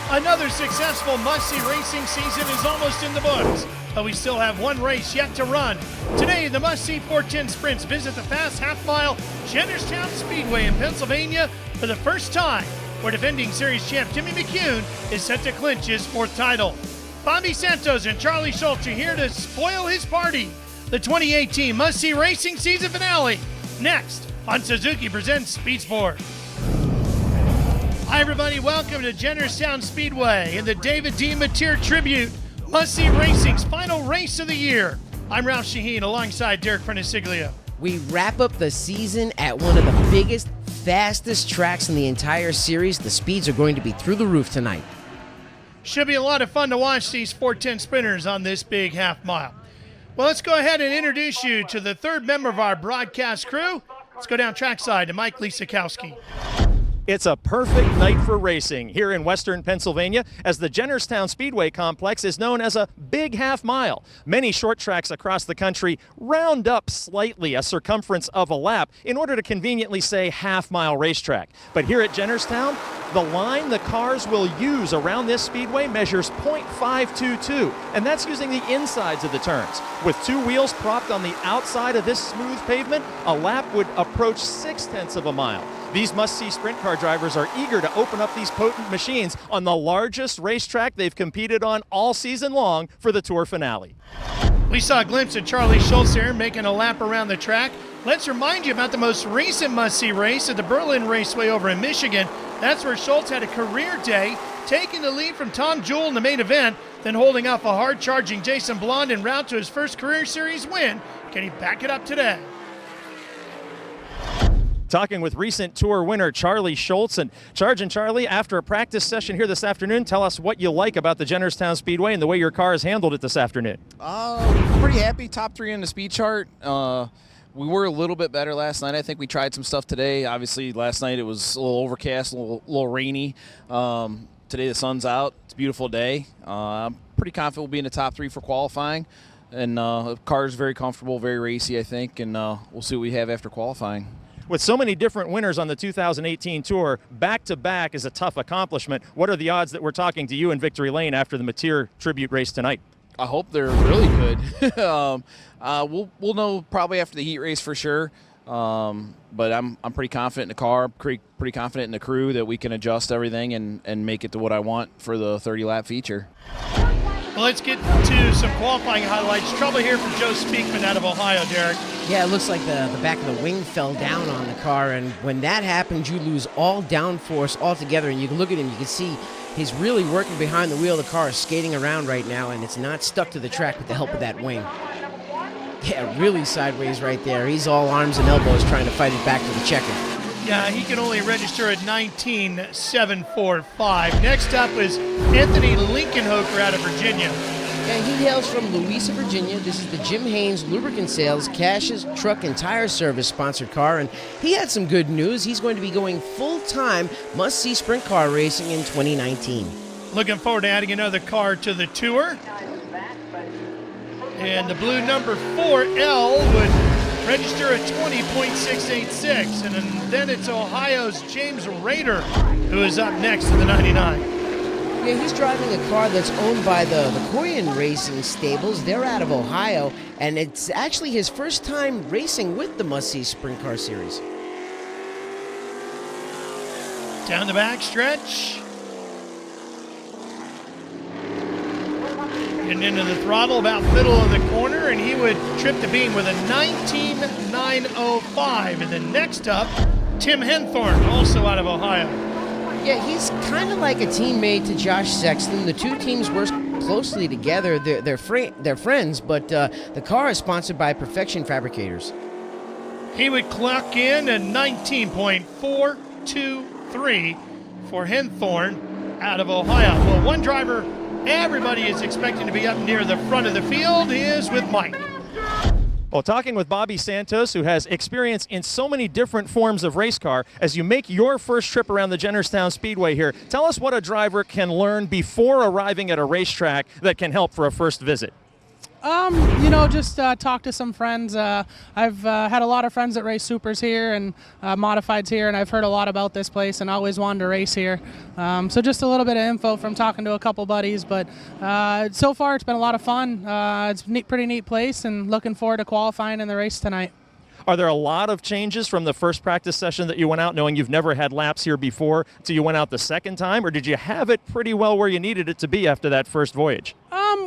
Another successful must-see racing season is almost in the books, but we still have one race yet to run. Today, the must-see 410 sprints visit the fast half-mile Jennerstown Speedway in Pennsylvania for the first time, where defending series champ Jimmy McCune is set to clinch his fourth title. Bobby Santos and Charlie Schultz are here to spoil his party. The 2018 must-see racing season finale, next on Suzuki Presents Speed Sport. Hi everybody, welcome to Jennerstown Speedway and the David D. Mateer Tribute Must-See Racing's final race of the year. I'm Ralph Shaheen alongside Derek Frenesiglio. We wrap up the season at one of the biggest, fastest tracks in the entire series. The speeds are going to be through the roof tonight. Should be a lot of fun to watch these 410 sprinters on this big half mile. Well, let's go ahead and introduce you to the third member of our broadcast crew. Let's go down trackside to Mike Lisakowski. It's a perfect night for racing here in western Pennsylvania, as the Jennerstown Speedway complex is known as a big half mile. Many short tracks across the country round up slightly a circumference of a lap in order to conveniently say half-mile racetrack. But here at Jennerstown, the line the cars will use around this speedway measures .522, and that's using the insides of the turns. With two wheels propped on the outside of this smooth pavement, a lap would approach 0.6 of a mile. These must-see sprint car drivers are eager to open up these potent machines on the largest racetrack they've competed on all season long for the Tour finale. We saw a glimpse of Charlie Schultz there making a lap around the track. Let's remind you about the most recent must-see race at the Berlin Raceway over in Michigan. That's where Schultz had a career day, taking the lead from Tom Jewell in the main event, then holding off a hard-charging Jason Blonde en route to his first career series win. Can he back it up today? Talking with recent Tour winner Charlie Schultz. And Charlie, after a practice session here this afternoon, tell us what you like about the Jennerstown Speedway and the way your car has handled it this afternoon. Pretty happy. Top 3 in the speed chart. We were a little bit better last night. I think we tried some stuff today. Obviously, last night it was a little overcast, a little rainy. Today the sun's out. It's a beautiful day. I'm pretty confident we'll be in the top 3 for qualifying. And the car is very comfortable, very racy, I think. And we'll see what we have after qualifying. With so many different winners on the 2018 Tour, back-to-back is a tough accomplishment. What are the odds that we're talking to you in Victory Lane after the Mateer tribute race tonight? I hope they're really good. We'll know probably after the heat race for sure. But I'm pretty confident in the car, pretty confident in the crew that we can adjust everything and make it to what I want for the 30-lap feature. Well, let's get to some qualifying highlights. Trouble here for Joe Speakman out of Ohio, Derek. Yeah, it looks like the back of the wing fell down on the car, and when that happens, you lose all downforce altogether, and you can look at him, you can see he's really working behind the wheel. The car is skating around right now, and it's not stuck to the track with the help of that wing. Yeah, really sideways right there. He's all arms and elbows trying to fight it back to the checker. Yeah, he can only register at 19.745. Next up is Anthony Linkenhofer out of Virginia. And he hails from Louisa, Virginia. This is the Jim Haynes Lubricant Sales, Cash's Truck and Tire Service sponsored car. And he had some good news. He's going to be going full-time must-see sprint car racing in 2019. Looking forward to adding another car to the Tour. And the blue number 4L would register at 20.686, and then it's Ohio's James Rader who is up next in the 99. Yeah, he's driving a car that's owned by the Koyan Racing Stables. They're out of Ohio, and it's actually his first time racing with the Must-See Sprint Car Series. Down the back stretch. Getting into the throttle about middle of the corner, and he would trip the beam with a 19.905. And then next up, Tim Henthorne, also out of Ohio. Yeah, he's kind of like a teammate to Josh Sexton. The two teams work closely together. They're friends, but the car is sponsored by Perfection Fabricators. He would clock in at 19.423 for Henthorne out of Ohio. Well, one driver everybody is expecting to be up near the front of the field is with Mike. Well, talking with Bobby Santos, who has experience in so many different forms of race car, as you make your first trip around the Jennerstown Speedway here, tell us what a driver can learn before arriving at a racetrack that can help for a first visit. Just talk to some friends. I've had a lot of friends that race supers here and modifieds here, and I've heard a lot about this place and always wanted to race here. So just a little bit of info from talking to a couple buddies, but so far it's been a lot of fun. It's a pretty neat place, and looking forward to qualifying in the race tonight. Are there a lot of changes from the first practice session that you went out, knowing you've never had laps here before, to you went out the second time, or did you have it pretty well where you needed it to be after that first voyage?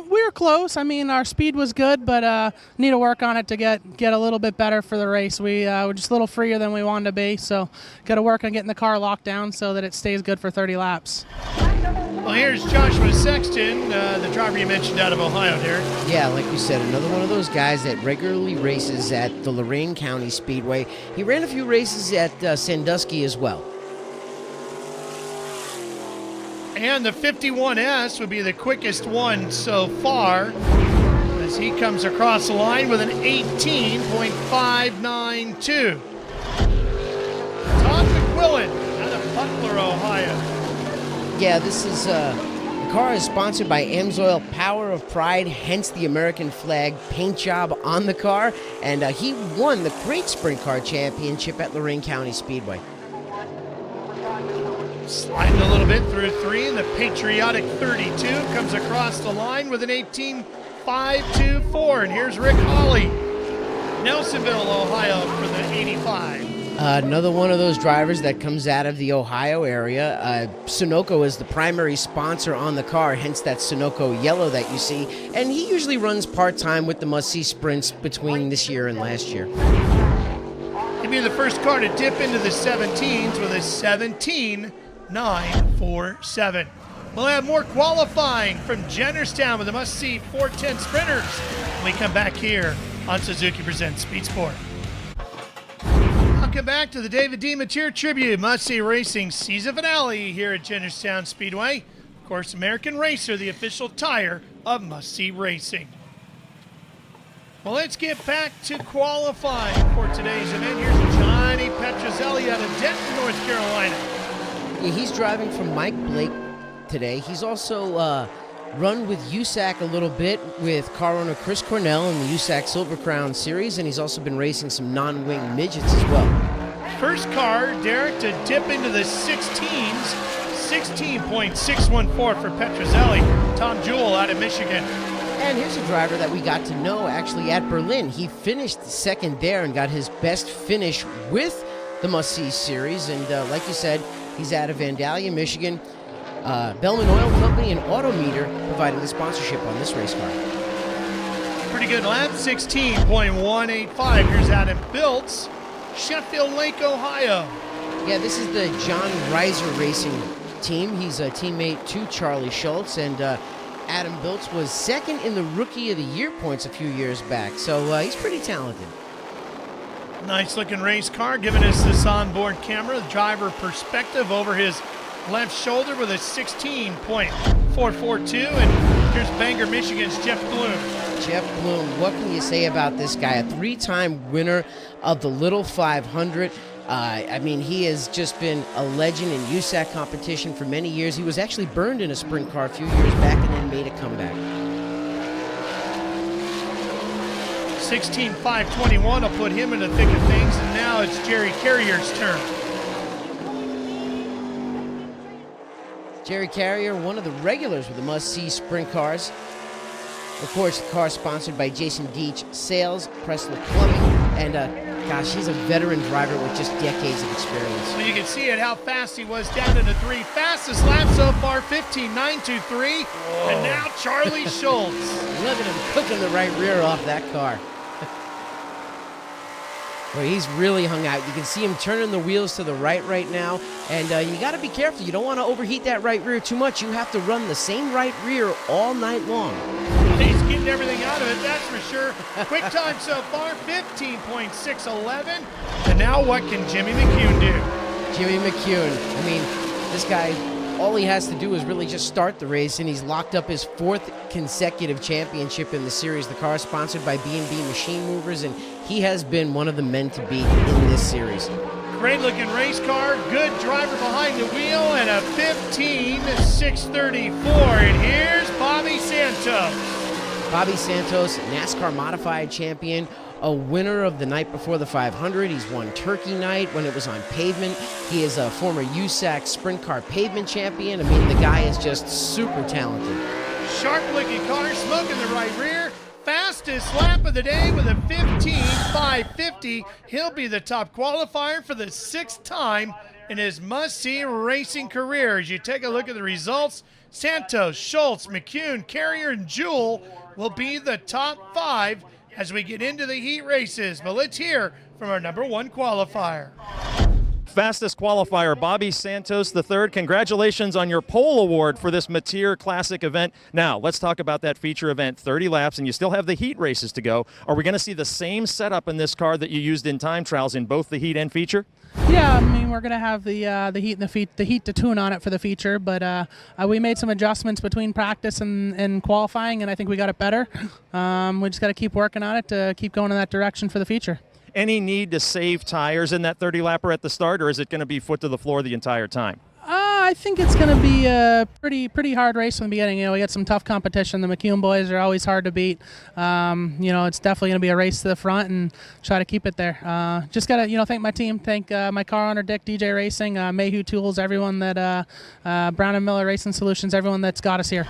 We were close. I mean, our speed was good, but need to work on it to get a little bit better for the race. We were just a little freer than we wanted to be, so got to work on getting the car locked down so that it stays good for 30 laps. Well, here's Joshua Sexton, the driver you mentioned out of Ohio, Derek. Yeah, like you said, another one of those guys that regularly races at the Lorain County Speedway. He ran a few races at Sandusky as well. And the 51S would be the quickest one so far as he comes across the line with an 18.592. Tom McQuillan out of Butler, Ohio. Yeah, this is the car is sponsored by Amsoil Power of Pride, hence the American flag paint job on the car, and he won the Great Sprint Car Championship at Lorain County Speedway. Sliding a little bit through 3, and the patriotic 32 comes across the line with an 18.524. And here's Rick Hawley, Nelsonville, Ohio, for the 85. Another one of those drivers that comes out of the Ohio area. Sunoco is the primary sponsor on the car, hence that Sunoco yellow that you see. And he usually runs part-time with the must-see sprints between this year and last year. He'll be the first car to dip into the 17s with a 17.947. We'll have more qualifying from Jennerstown with the must-see 410 sprinters when we come back here on Suzuki Presents Speed Sport. Welcome back to the David D. Mateer Tribute Must-See Racing season finale here at Jennerstown Speedway. Of course, American Racer, the official tire of Must-See Racing. Well, let's get back to qualifying for today's event. Here's Johnny Petrozelli out of Denton, North Carolina. Yeah, he's driving for Mike Blake today. He's also run with USAC a little bit with car owner Chris Cornell in the USAC Silver Crown Series, and he's also been racing some non-wing midgets as well. First car, Derek, to dip into the 16s, 16.614 for Petrozelli. Tom Jewell out of Michigan. And here's a driver that we got to know actually at Berlin. He finished second there and got his best finish with the Must-See Series. And like you said, he's out of Vandalia, Michigan. Bellman Oil Company and Autometer providing the sponsorship on this race car. Pretty good lap, 16.185. Here's Adam Biltz, Sheffield Lake, Ohio. Yeah, this is the John Reiser Racing team. He's a teammate to Charlie Schultz, and Adam Biltz was second in the Rookie of the Year points a few years back, so he's pretty talented. Nice looking race car, giving us this onboard camera, the driver perspective over his left shoulder with a 16.442. And here's Bangor, Michigan's Jeff Bloom. Jeff Bloom, what can you say about this guy? A three-time winner of the Little 500. I mean, he has just been a legend in USAC competition for many years. He was actually burned in a sprint car a few years back and then made a comeback. 16.521 will put him in the thick of things, and now it's Jerry Carrier's turn. Jerry Carrier, one of the regulars with the must-see sprint cars. Of course, the car sponsored by Jason Deach Sales, Pressler Plumbing, and gosh, he's a veteran driver with just decades of experience. So you can see it how fast he was down into 3. Fastest lap so far, 15.923. And now Charlie Schultz. Look at him cooking the right rear off that car. Well, he's really hung out. You can see him turning the wheels to the right now, and you got to be careful. You don't want to overheat that right rear too much. You have to run the same right rear all night long. He's getting everything out of it, that's for sure. Quick time so far, 15.611. And now what can Jimmy McCune do? Jimmy McCune, I mean, this guy, all he has to do is really just start the race, and he's locked up his 4th consecutive championship in the series. The car is sponsored by B&B Machine Movers, and he has been one of the men to beat in this series. Great looking race car, good driver behind the wheel, and a 15.634. And here's Bobby Santos. Bobby Santos, NASCAR modified champion, a winner of the night before the 500. He's won Turkey Night when it was on pavement. He is a former USAC sprint car pavement champion. I mean, the guy is just super talented. Sharp-looking car, smoking the right rear. Fastest lap of the day with a 15.550. He'll be the top qualifier for the 6th time in his must-see racing career. As you take a look at the results, Santos, Schultz, McCune, Carrier, and Jewell will be the top 5 as we get into the heat races. But let's hear from our number 1 qualifier. Fastest qualifier, Bobby Santos III. Congratulations on your pole award for this Mateer Classic event. Now, let's talk about that feature event, 30 laps, and you still have the heat races to go. Are we going to see the same setup in this car that you used in time trials in both the heat and feature? Yeah, I mean, we're gonna have the heat and the heat to tune on it for the feature, but we made some adjustments between practice and qualifying, and I think we got it better. We just got to keep working on it to keep going in that direction for the feature. Any need to save tires in that 30-lapper at the start, or is it going to be foot to the floor the entire time? I think it's going to be a pretty hard race from the beginning. You know, we got some tough competition. The McCune boys are always hard to beat. You know, it's definitely going to be a race to the front and try to keep it there. Just got to, thank my team, thank my car owner, Dick, DJ Racing, Mayhew Tools, everyone that, Brown & Miller Racing Solutions, everyone that's got us here.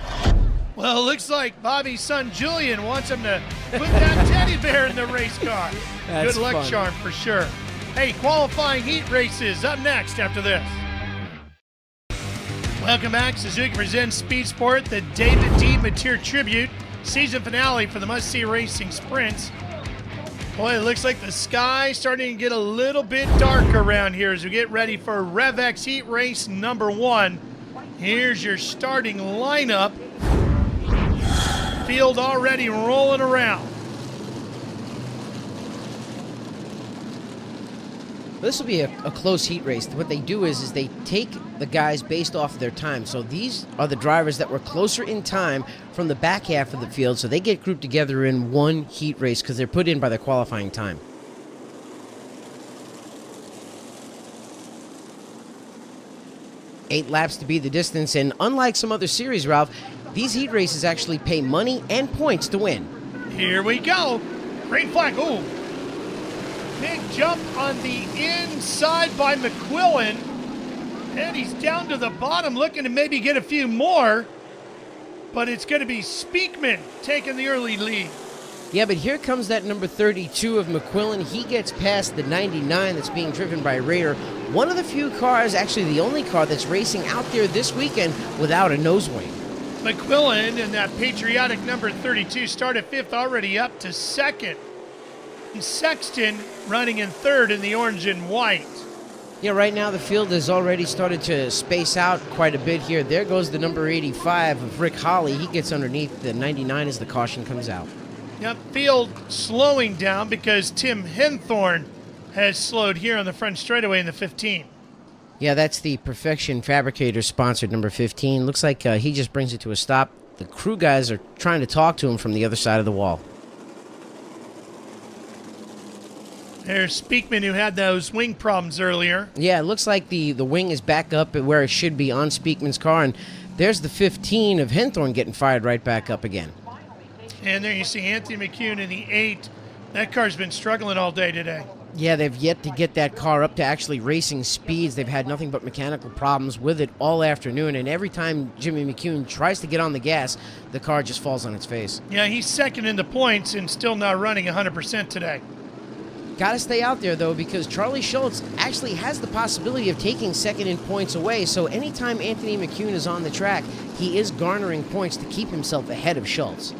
Well, it looks like Bobby's son Julian wants him to put that teddy bear in the race car. That's Good luck fun. charm for sure. Hey, qualifying heat races up next after this. Welcome back. Suzuki presents Speed Sport, the David D. Mateer Tribute season finale for the must-see racing sprints. Boy, it looks like the sky starting to get a little bit dark around here as we get ready for RevX Heat Race number 1. Here's your starting lineup. Field already rolling around. This will be a close heat race. What they do is they take the guys based off of their time. So these are the drivers that were closer in time from the back half of the field. So they get grouped together in one heat race because they're put in by their qualifying time. Eight laps to be the distance. And unlike some other series, Ralph, these heat races actually pay money and points to win. Here we go. Green flag. Ooh. Big jump on the inside by McQuillan. And he's down to the bottom looking to maybe get a few more. But it's going to be Speakman taking the early lead. Yeah, but here comes that number 32 of McQuillan. He gets past the 99 that's being driven by Raider. One of the few cars, actually the only car that's racing out there this weekend without a nose wing. McQuillan and that patriotic number 32 started 5th, already up to 2nd. And Sexton running in 3rd in the orange and white. Yeah, right now the field has already started to space out quite a bit here. There goes the number 85 of Rick Holly. He gets underneath the 99 as the caution comes out. Yep, field slowing down because Tim Henthorne has slowed here on the front straightaway in the 15. Yeah, that's the Perfection Fabricators sponsored number 15. Looks like he just brings it to a stop. The crew guys are trying to talk to him from the other side of the wall. There's Speakman, who had those wing problems earlier. Yeah, it looks like the wing is back up at where it should be on Speakman's car, and there's the 15 of Henthorne getting fired right back up again. And there you see Anthony McCune in the 8. That car's been struggling all day today. Yeah, they've yet to get that car up to actually racing speeds. They've had nothing but mechanical problems with it all afternoon, and every time Jimmy McCune tries to get on the gas, the car just falls on its face. Yeah, he's 2nd in the points and still not running 100% today. Got to stay out there, though, because Charlie Schultz actually has the possibility of taking 2nd in points away, so anytime Anthony McCune is on the track, he is garnering points to keep himself ahead of Schultz.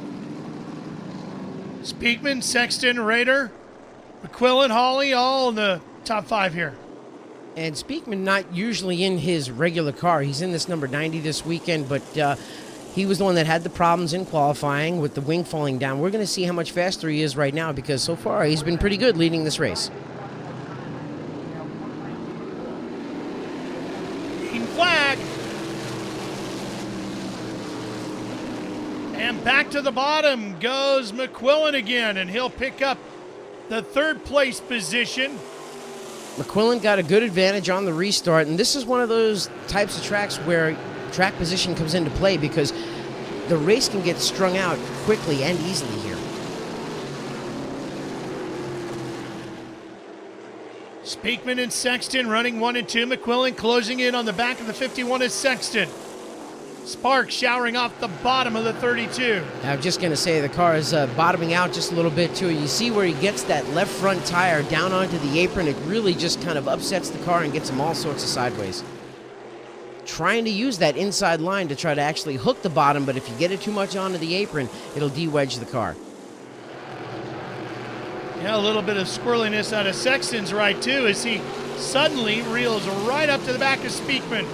Speakman, Sexton, Rader, McQuillan, Hawley, all in the top 5 here. And Speakman not usually in his regular car. He's in this number 90 this weekend, but he was the one that had the problems in qualifying with the wing falling down. We're going to see how much faster he is right now because so far he's been pretty good leading this race. Green flag. And back to the bottom goes McQuillan again, and he'll pick up the 3rd place position. McQuillan got a good advantage on the restart, and this is one of those types of tracks where track position comes into play because the race can get strung out quickly and easily here. Speakman and Sexton running 1 and 2. McQuillan closing in on the back of the 51 is Sexton. Sparks showering off the bottom of the 32. I'm just going to say the car is bottoming out just a little bit too. You see where he gets that left front tire down onto the apron. It really just kind of upsets the car and gets him all sorts of sideways. Trying to use that inside line to try to actually hook the bottom, but if you get it too much onto the apron, it'll de-wedge the car. Yeah, a little bit of squirreliness out of Sexton's right, too, as he suddenly reels right up to the back of Speakman.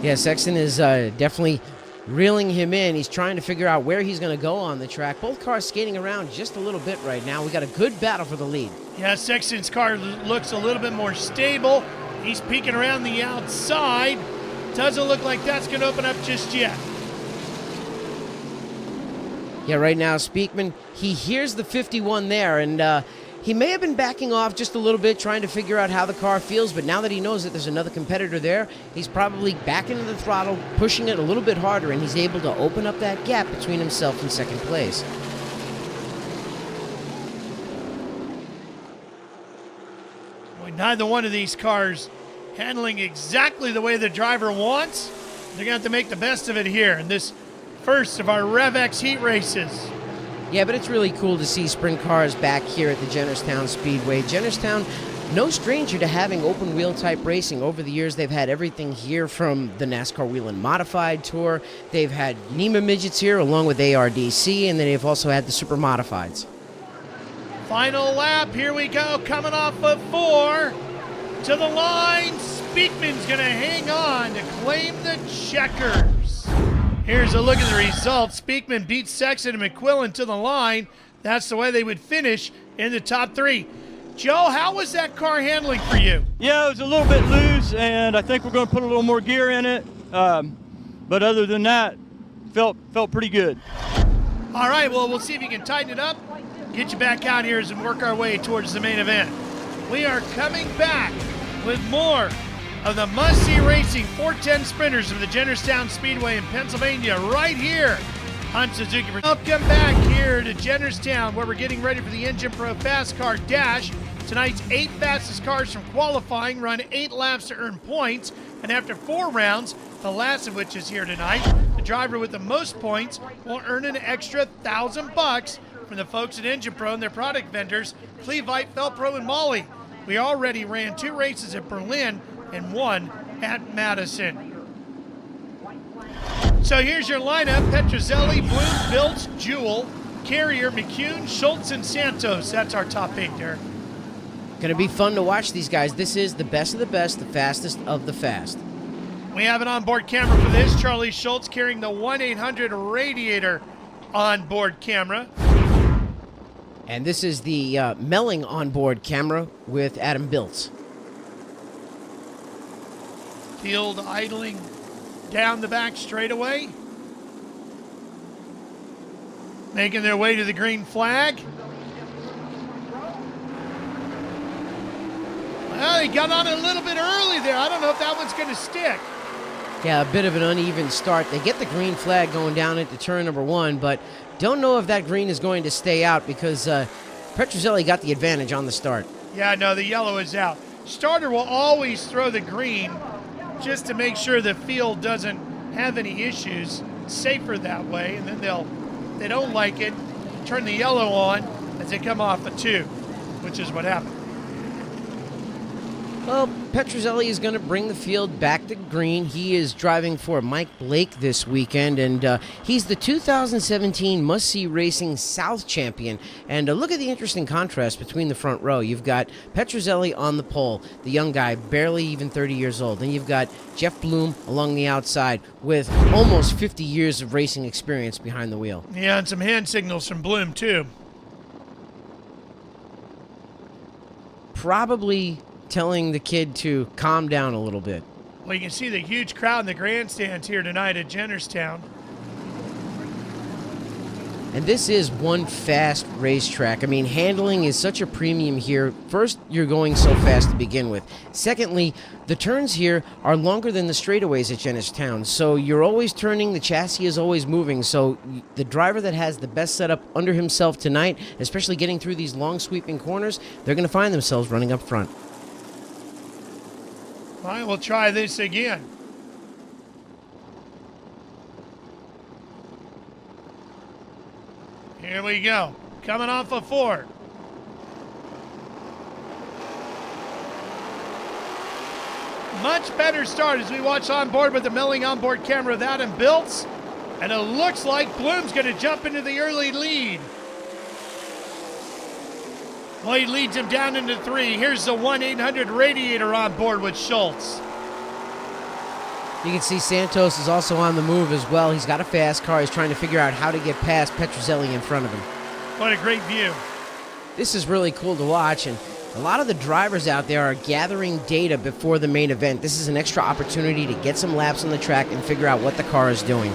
Yeah, Sexton is definitely reeling him in. He's trying to figure out where he's going to go on the track. Both cars skating around just a little bit right now. We got a good battle for the lead. Yeah, Sexton's car looks a little bit more stable. He's peeking around the outside. Doesn't look like that's going to open up just yet. Yeah, right now, Speakman, he hears the 51 there, and he may have been backing off just a little bit, trying to figure out how the car feels, but now that he knows that there's another competitor there, he's probably back into the throttle, pushing it a little bit harder, and he's able to open up that gap between himself and second place. Boy, neither one of these cars handling exactly the way the driver wants. They're going to have to make the best of it here in this first of our RevX heat races. Yeah, but it's really cool to see sprint cars back here at the Jennerstown Speedway. Jennerstown, no stranger to having open wheel type racing. Over the years, they've had everything here from the NASCAR Wheel and Modified Tour. They've had NEMA midgets here along with ARDC, and then they've also had the Super Modifieds. Final lap, here we go, coming off of 4 to the line. Speakman's going to hang on to claim the checkers. Here's a look at the results. Speakman beats Sexton and McQuillan to the line. That's the way they would finish in the top 3. Joe, how was that car handling for you? Yeah, it was a little bit loose, and I think we're going to put a little more gear in it. But other than that, felt pretty good. All right, well, we'll see if you can tighten it up, get you back out here as we work our way towards the main event. We are coming back with more of the must-see racing 410 sprinters of the Jennerstown Speedway in Pennsylvania right here on Suzuki. Welcome back here to Jennerstown, where we're getting ready for the Engine Pro Fast Car Dash. Tonight's 8 fastest cars from qualifying run 8 laps to earn points, and after 4 rounds, the last of which is here tonight, the driver with the most points will earn an extra $1,000 from the folks at Engine Pro and their product vendors, Clevite, Felpro, and Molly. We already ran 2 races at Berlin and 1 at Madison. So here's your lineup: Petrozelli, Bloom, Biltz, Jewell, Carrier, McCune, Schultz, and Santos. That's our top 8 there. Going to be fun to watch these guys. This is the best of the best, the fastest of the fast. We have an onboard camera for this. Charlie Schultz carrying the 1-800 Radiator onboard camera. And this is the Melling onboard camera with Adam Biltz. Field idling down the back straightaway. Making their way to the green flag. Well, he got on a little bit early there. I don't know if that one's going to stick. Yeah, a bit of an uneven start. They get the green flag going down into turn number 1, but don't know if that green is going to stay out because Petrozelli got the advantage on the start. Yeah, no, the yellow is out. Starter will always throw the green just to make sure the field doesn't have any issues. It's safer that way, and then they don't like it, turn the yellow on as they come off a 2, which is what happened. Well, Petrozelli is going to bring the field back to green. He is driving for Mike Blake this weekend, and he's the 2017 Must-See Racing South champion. And look at the interesting contrast between the front row. You've got Petrozelli on the pole, the young guy, barely even 30 years old. Then you've got Jeff Bloom along the outside with almost 50 years of racing experience behind the wheel. Yeah, and some hand signals from Bloom, too. Probably telling the kid to calm down a little bit. Well, you can see the huge crowd in the grandstands here tonight at Jennerstown. And this is one fast racetrack. I mean, handling is such a premium here. First, you're going so fast to begin with. Secondly, the turns here are longer than the straightaways at Jennerstown. So you're always turning, the chassis is always moving. So the driver that has the best setup under himself tonight, especially getting through these long sweeping corners, they're going to find themselves running up front. All right, we'll try this again. Here we go. Coming off of 4. Much better start as we watch on board with the milling onboard camera of Adam Biltz. And it looks like Bloom's going to jump into the early lead. Lloyd leads him down into 3. Here's the 1-800 radiator on board with Schultz. You can see Santos is also on the move as well. He's got a fast car. He's trying to figure out how to get past Petrozelli in front of him. What a great view. This is really cool to watch, and a lot of the drivers out there are gathering data before the main event. This is an extra opportunity to get some laps on the track and figure out what the car is doing.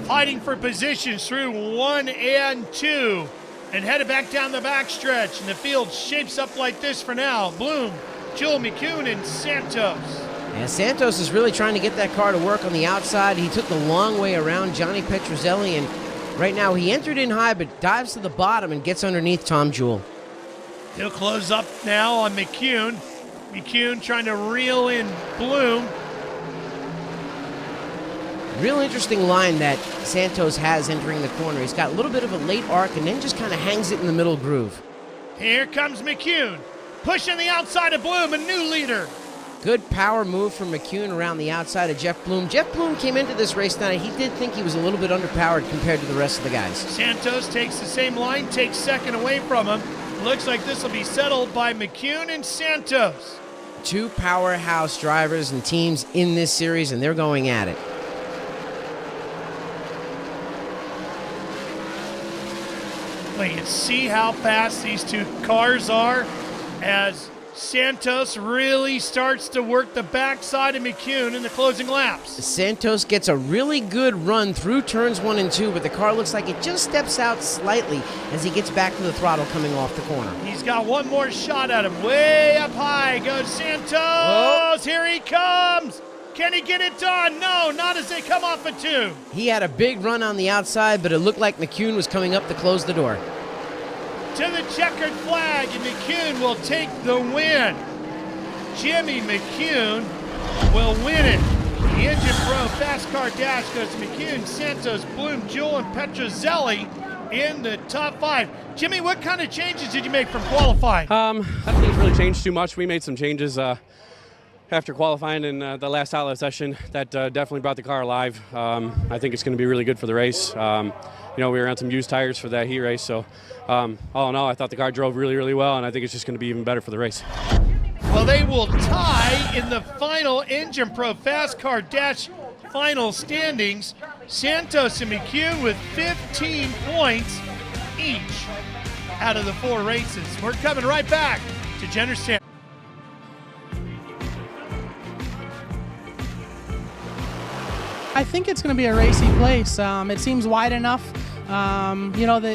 Fighting for positions through 1 and 2. And headed back down the backstretch. And the field shapes up like this for now. Bloom, Joel McCune, and Santos. And Santos is really trying to get that car to work on the outside. He took the long way around Johnny Petrozelli, and right now he entered in high but dives to the bottom and gets underneath Tom Jewell. He'll close up now on McCune. McCune trying to reel in Bloom. Real interesting line that Santos has entering the corner. He's got a little bit of a late arc and then just kind of hangs it in the middle groove. Here comes McCune. Pushing the outside of Bloom, a new leader. Good power move from McCune around the outside of Jeff Bloom. Jeff Bloom came into this race tonight. He did think he was a little bit underpowered compared to the rest of the guys. Santos takes the same line, takes second away from him. Looks like this will be settled by McCune and Santos. Two powerhouse drivers and teams in this series, and they're going at it. You can see how fast these two cars are as Santos really starts to work the backside of McCune in the closing laps. Santos gets a really good run through turns 1 and 2, but the car looks like it just steps out slightly as he gets back to the throttle coming off the corner. He's got one more shot at him. Way up high goes Santos. Oh. Here he comes. Can he get it done? No, not as they come off of 2. He had a big run on the outside, but it looked like McCune was coming up to close the door. To the checkered flag, and McCune will take the win. Jimmy McCune will win it. The Engine Pro Fast Car Dash goes to McCune, Santos, Bloom, Jewell, and Petrozelli in the top 5. Jimmy, what kind of changes did you make from qualifying? I don't think it's really changed too much. We made some changes after qualifying in the last outlet session that definitely brought the car alive. I think it's going to be really good for the race. We were on some used tires for that heat race, so all in all, I thought the car drove really, really well, and I think it's just going to be even better for the race. Well, they will tie in the final Engine Pro Fast Car Dash final standings. Santos and McCune with 15 points each out of the 4 races. We're coming right back to Jennerstown. I think it's going to be a racy place. It seems wide enough.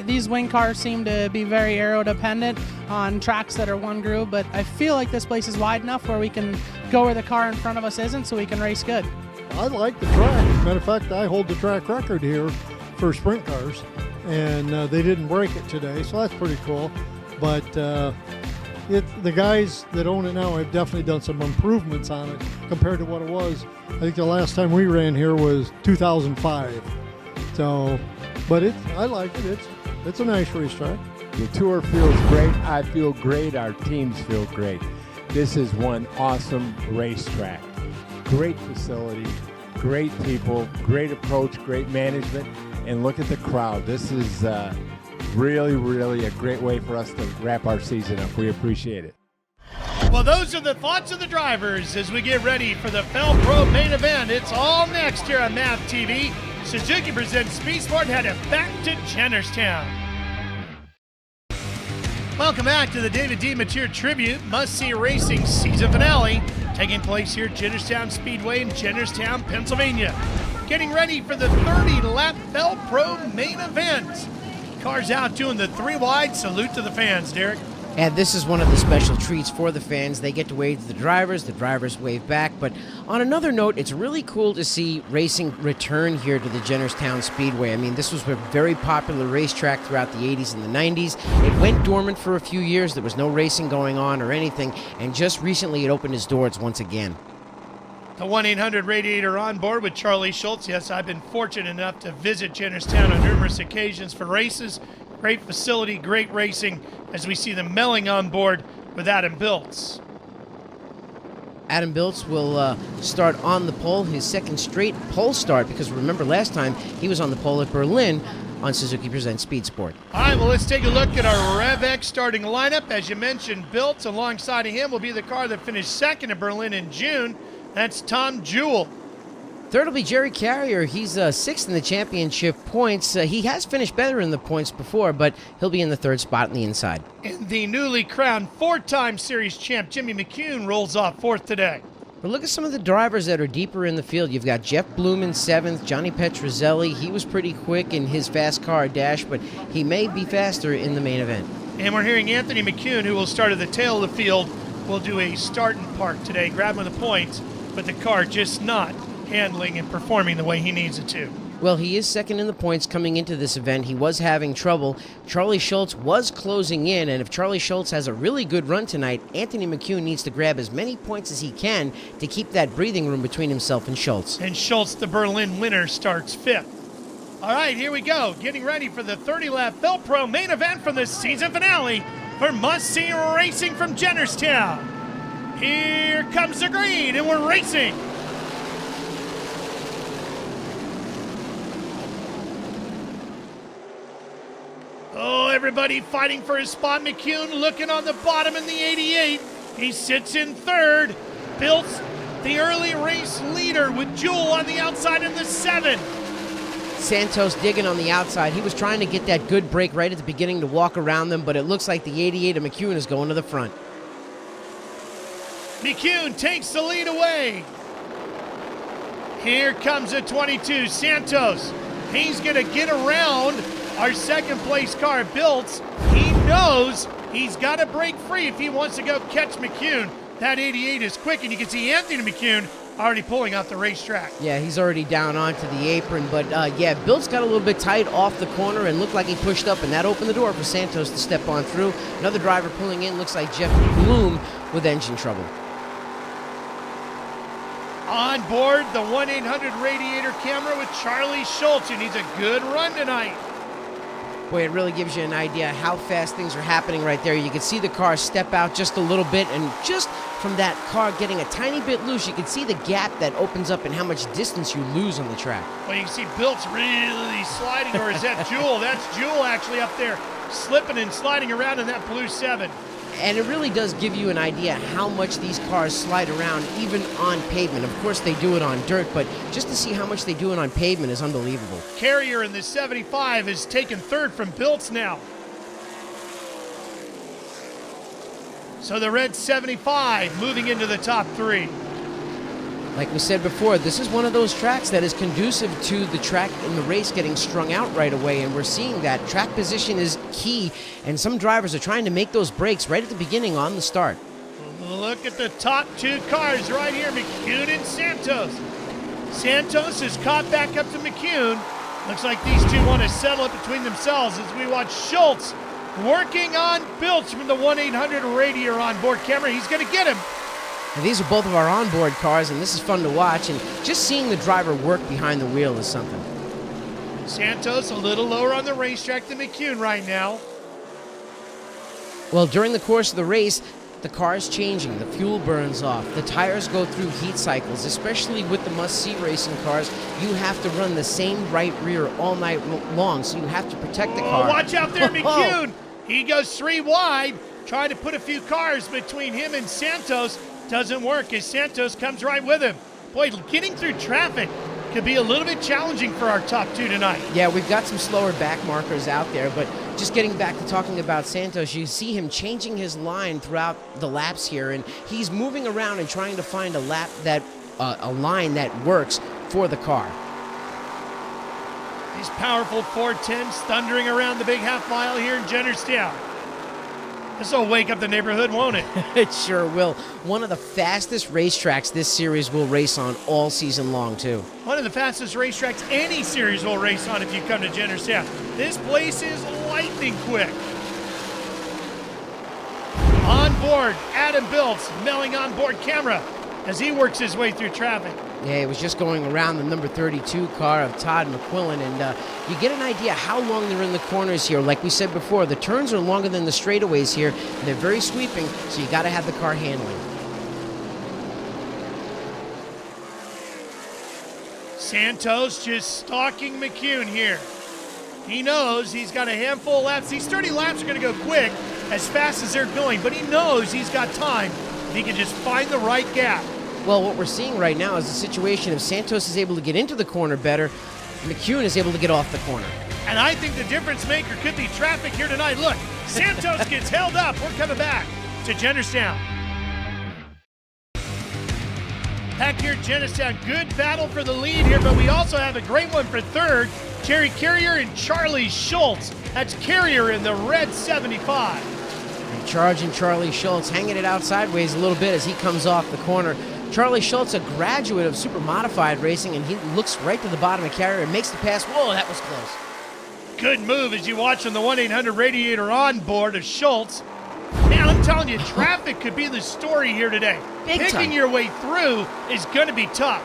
These wing cars seem to be very aero dependent on tracks that are one groove, but I feel like this place is wide enough where we can go where the car in front of us isn't, so we can race good. I like the track. Matter of fact, I hold the track record here for sprint cars, and they didn't break it today, so that's pretty cool. But the guys that own it now have definitely done some improvements on it compared to what it was. I think the last time we ran here was 2005. So, but I like it. It's a nice racetrack. The tour feels great. I feel great. Our teams feel great. This is one awesome racetrack. Great facility, great people, great approach, great management, and look at the crowd. This is really, really a great way for us to wrap our season up. We appreciate it. Well, those are the thoughts of the drivers as we get ready for the Fel Pro main event. It's all next here on MAV TV. Suzuki presents Speed Sport, headed back to Jennerstown. Welcome back to the David D. Mateer Tribute Must-See Racing season finale, taking place here at Jennerstown Speedway in Jennerstown, Pennsylvania. getting ready for the 30-lap Fel Pro main event. Cars out doing the 3 wide. Salute to the fans, Derek. And this is one of the special treats for the fans. They get to wave to the drivers wave back. But on another note, it's really cool to see racing return here to the Jennerstown Speedway. I mean, this was a very popular racetrack throughout the 80s and the 90s. It went dormant for a few years. There was no racing going on or anything. And just recently it opened its doors once again. The 1-800 Radiator on board with Charlie Schultz. Yes, I've been fortunate enough to visit Jennerstown on numerous occasions for races. Great facility, great racing, as we see them melling on board with Adam Biltz. Adam Biltz will start on the pole, his second straight pole start, because remember last time he was on the pole at Berlin on Suzuki Presents Speed Sport. All right, well, let's take a look at our RevX starting lineup. As you mentioned, Biltz, alongside of him will be the car that finished second at Berlin in June. That's Tom Jewell. Third will be Jerry Carrier. He's sixth in the championship points. He has finished better in the points before, but he'll be in the third spot on the inside. And the newly crowned 4-time series champ, Jimmy McCune, rolls off fourth today. But look at some of the drivers that are deeper in the field. You've got Jeff Bloom in seventh, Johnny Petrozelli. He was pretty quick in his fast car dash, but he may be faster in the main event. And we're hearing Anthony McCune, who will start at the tail of the field, will do a start and park today, grabbing the points, but the car just not handling and performing the way he needs it to. Well, he is second in the points coming into this event. He was having trouble. Charlie Schultz was closing in, and if Charlie Schultz has a really good run tonight, Anthony McCune needs to grab as many points as he can to keep that breathing room between himself and Schultz. And Schultz, the Berlin winner, starts fifth. All right, here we go. Getting ready for the 30-lap Fel Pro main event from the season finale for must-see racing from Jennerstown. Here comes the green, and we're racing. Oh, everybody fighting for his spot. McCune looking on the bottom in the 88. He sits in third. Biltz, the early race leader, with Jewell on the outside in the 7. Santos digging on the outside. He was trying to get that good break right at the beginning to walk around them, but it looks like the 88 of McCune is going to the front. McCune takes the lead away. Here comes a 22, Santos. He's going to get around our second place car, Biltz. He knows he's got to break free if he wants to go catch McCune. That 88 is quick, and you can see Anthony McCune already pulling out the racetrack. Yeah, he's already down onto the apron, but yeah, Biltz got a little bit tight off the corner and looked like he pushed up, and that opened the door for Santos to step on through. Another driver pulling in, looks like Jeff Bloom with engine trouble. On board the 1-800 Radiator camera with Charlie Schultz, who needs a good run tonight. Boy, it really gives you an idea how fast things are happening right there. You can see the car step out just a little bit, and just from that car getting a tiny bit loose, you can see the gap that opens up and how much distance you lose on the track. Well, you can see Biltz really sliding, or is that Jewell? That's Jewell actually up there slipping and sliding around in that blue 7. And it really does give you an idea how much these cars slide around even on pavement. Of course, they do it on dirt, but just to see how much they do it on pavement is unbelievable. Carrier in the 75 is taken third from Biltz now. So the red 75 moving into the top 3. Like we said before, this is one of those tracks that is conducive to the track and the race getting strung out right away, and we're seeing that. Track position is key, and some drivers are trying to make those breaks right at the beginning on the start. Look at the top 2 cars right here, McCune and Santos. Santos is caught back up to McCune. Looks like these two want to settle it between themselves as we watch Schultz working on Biltz from the 1-800 Radiator on board camera. He's going to get him. And these are both of our onboard cars, and this is fun to watch, and just seeing the driver work behind the wheel is something. Santos a little lower on the racetrack than McCune right now. Well, during the course of the race, the car is changing, the fuel burns off, the tires go through heat cycles, especially with the must-see racing cars. You have to run the same right rear all night long, so you have to protect the car. Watch out there, McCune! He goes 3 wide, trying to put a few cars between him and Santos. Doesn't work as Santos comes right with him. Boy, getting through traffic could be a little bit challenging for our top 2 tonight. Yeah, we've got some slower back markers out there, but just getting back to talking about Santos, you see him changing his line throughout the laps here, and he's moving around and trying to find a line that works for the car. These powerful 410s thundering around the big half mile here in Jennerstown. This will wake up the neighborhood, won't it? It sure will. One of the fastest racetracks this series will race on all season long, too. One of the fastest racetracks any series will race on if you come to Jennerstown. This place is lightning quick. On board, Adam Biltz milling on board camera as he works his way through traffic. Yeah, it was just going around the number 32 car of Todd McQuillan, and you get an idea how long they're in the corners here. Like we said before, the turns are longer than the straightaways here, and they're very sweeping, so you got to have the car handling. Santos just stalking McCune here. He knows he's got a handful of laps. These 30 laps are going to go quick as fast as they're going, but he knows he's got time. He can just find the right gap. Well, what we're seeing right now is a situation if Santos is able to get into the corner better, McCune is able to get off the corner. And I think the difference maker could be traffic here tonight. Look, Santos gets held up. We're coming back to Jennerstown. Back here at Jennerstown, good battle for the lead here, but we also have a great one for third. Jerry Carrier and Charlie Schultz. That's Carrier in the red 75. And charging Charlie Schultz, hanging it out sideways a little bit as he comes off the corner. Charlie Schultz, a graduate of super modified racing, and he looks right to the bottom of Carrier and makes the pass. Whoa, that was close. Good move as you watch on the 1-800 radiator on board of Schultz. Man, I'm telling you, traffic could be the story here today. Big Picking time. your way through is going to be tough.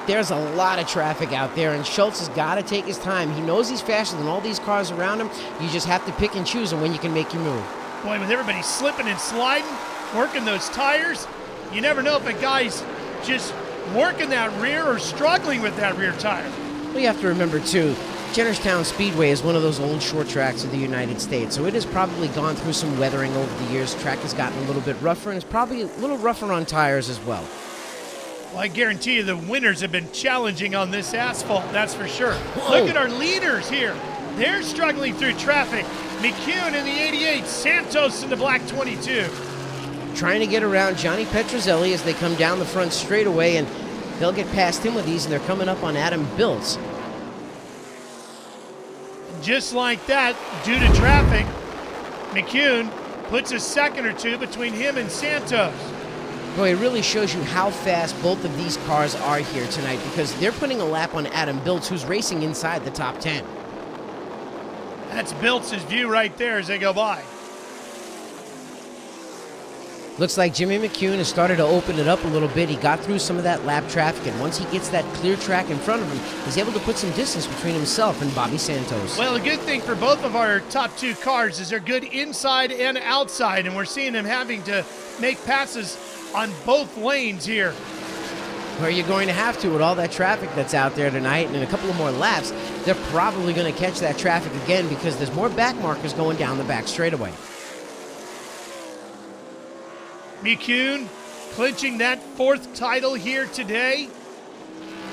There's a lot of traffic out there, and Schultz has got to take his time. He knows he's faster than all these cars around him. You just have to pick and choose on when you can make your move. Boy, with everybody slipping and sliding, working those tires, you never know if a guy's just working that rear or struggling with that rear tire. Well, you have to remember, too, Jennerstown Speedway is one of those old short tracks of the United States, so it has probably gone through some weathering over the years. The track has gotten a little bit rougher, and it's probably a little rougher on tires as well. Well, I guarantee you the winners have been challenging on this asphalt, that's for sure. Whoa. Look at our leaders here. They're struggling through traffic. McCune in the 88, Santos in the black 22. Trying to get around Johnny Petrozelli as they come down the front straightaway, and they'll get past him with these, and they're coming up on Adam Biltz. Just like that, due to traffic, McCune puts a second or two between him and Santos. Boy, it really shows you how fast both of these cars are here tonight, because they're putting a lap on Adam Biltz, who's racing inside the top 10. That's Biltz's view right there as they go by. Looks like Jimmy McCune has started to open it up a little bit. He got through some of that lap traffic, and once he gets that clear track in front of him, he's able to put some distance between himself and Bobby Santos. Well, a good thing for both of our top two cars is they're good inside and outside, and we're seeing them having to make passes on both lanes here. Where you're going to have to with all that traffic that's out there tonight, and in a couple of more laps, they're probably going to catch that traffic again because there's more back markers going down the back straightaway. McCune clinching that fourth title here today.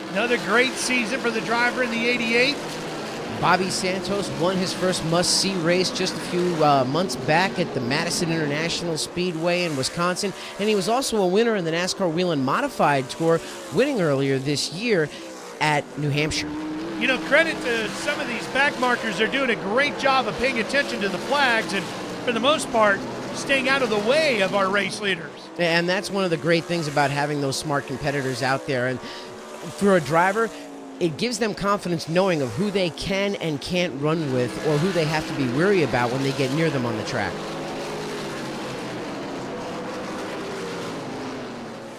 Another great season for the driver in the 88. Bobby Santos won his first must-see race just a few months back at the Madison International Speedway in Wisconsin, and he was also a winner in the NASCAR Whelen Modified Tour, winning earlier this year at New Hampshire. You know, credit to some of these back markers. They're doing a great job of paying attention to the flags and, for the most part, staying out of the way of our race leaders. And that's one of the great things about having those smart competitors out there. And for a driver, it gives them confidence knowing of who they can and can't run with, or who they have to be wary about when they get near them on the track.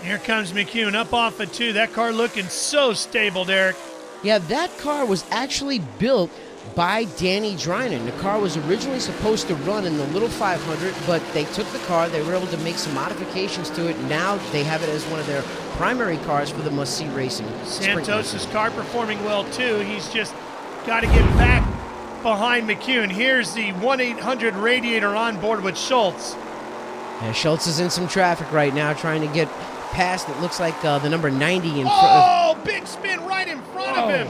Here comes McCune up off of 2. That car looking so stable, Derek. Yeah, that car was actually built by Danny Drynan. The car was originally supposed to run in the little 500, but they took the car, they were able to make some modifications to it. Now they have it as one of their primary cars for the must-see racing. Santos' car performing well too. He's just got to get back behind McCune. Here's the 1-800 radiator on board with Schultz. Yeah, Schultz is in some traffic right now trying to get past, it looks like the number 90 in front of... Oh, big spin right in front of him.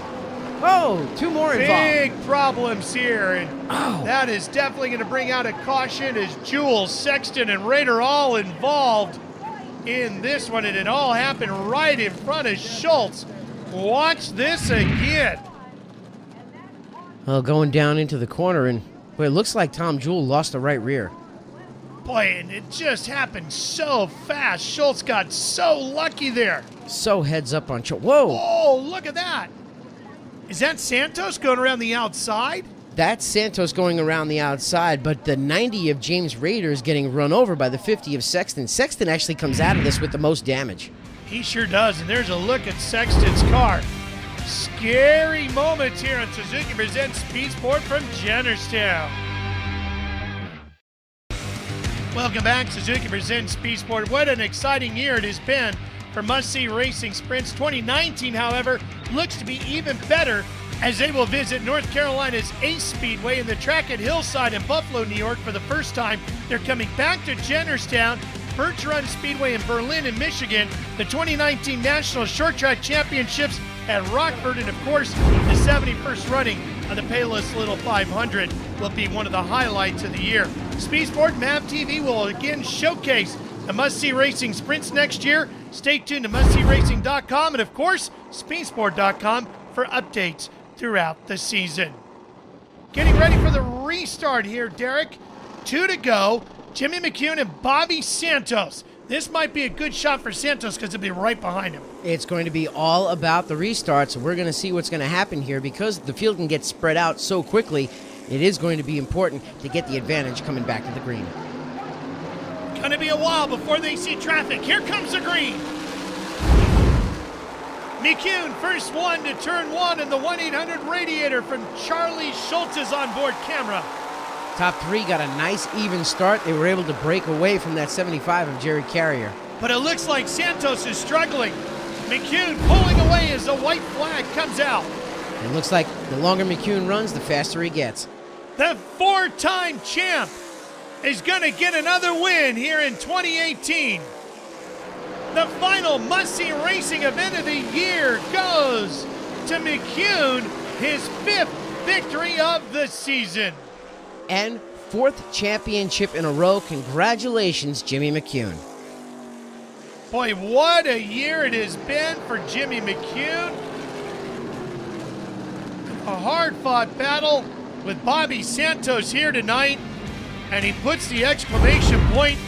Oh, 2 more involved. Big problems here, and that is definitely going to bring out a caution as Jules, Sexton, and Rader all involved in this one, and it all happened right in front of Schultz. Watch this again. Well, going down into the corner, and boy, it looks like Tom Jewell lost the right rear. Boy, and it just happened so fast. Schultz got so lucky there. So heads up on Schultz. Whoa! Oh, look at that. Is that Santos going around the outside? That's Santos going around the outside, but the 90 of James Rader is getting run over by the 50 of Sexton. Sexton actually comes out of this with the most damage. He sure does, and there's a look at Sexton's car. Scary moments here on Suzuki Presents Speed Sport from Jennerstown. Welcome back, Suzuki Presents Speed Sport. What an exciting year it has been for must-see racing sprints. 2019, however, looks to be even better as they will visit North Carolina's Ace Speedway and the track at Hillside in Buffalo, New York for the first time. They're coming back to Jennerstown, Birch Run Speedway in Berlin in Michigan, the 2019 National Short Track Championships at Rockford, and of course, the 71st running of the Payless Little 500 will be one of the highlights of the year. Speed Sport MAV TV will again showcase the must-see racing sprints next year. Stay tuned to mustseeracing.com and of course, speedsport.com for updates throughout the season. Getting ready for the restart here, Derek. 2 to go. Jimmy McCune and Bobby Santos. This might be a good shot for Santos because it'll be right behind him. It's going to be all about the restarts, and we're going to see what's going to happen here because the field can get spread out so quickly. It is going to be important to get the advantage coming back to the green. Going to be a while before they see traffic. Here comes the green. McCune, first one to turn one, and the 1-800 radiator from Charlie Schultz's onboard camera. Top three got a nice even start. They were able to break away from that 75 of Jerry Carrier. But it looks like Santos is struggling. McCune pulling away as the white flag comes out. It looks like the longer McCune runs, the faster he gets. The four-time champ is going to get another win here in 2018. The final must-see racing event of the year goes to McCune, his 5th victory of the season. And 4th championship in a row. Congratulations, Jimmy McCune. Boy, what a year it has been for Jimmy McCune. A hard-fought battle with Bobby Santos here tonight, and he puts the exclamation point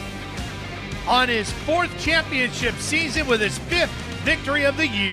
on his 4th championship season with his 5th victory of the year.